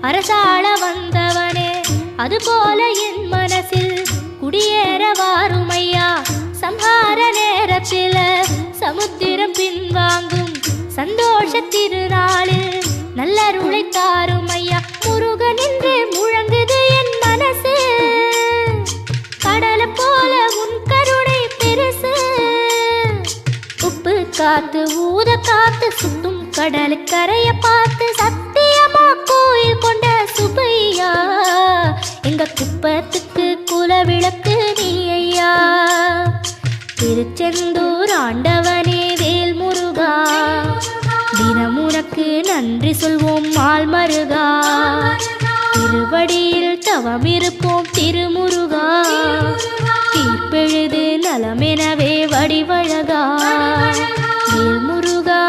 அரசாள வந்தவனே, அதுபோல என் மனசில் குடியேற வாருமையா. சம்ஹார நேரத்தில சமுத்திரம் பின்வாங்கும் சந்தோஷ திருநாளில் நல்லருளை தாருமையா. முருகன் என்று முழங்குது என் மனசு, கடலை போல உன் கருணை பெருசு. உப்பு காத்து ஊத காத்து சுத்தும் கடலுக்கரைய பார்த்து சத்தியமா கோயில் கொண்ட சுபையா. எங்க குப்பத்துக்கு குலவிளக்கு நீ ஐயா. திருச்செந்தூர் ஆண்டவனே வேல் முருகா, தினம் உனக்கு நன்றி சொல்வோம் மால் மருகா. திருவடியில் தவம் இருப்போம் திருமுருகா, தீர்ப்பெழுது நலமெனவே வடிவழகா. வேல் முருகா.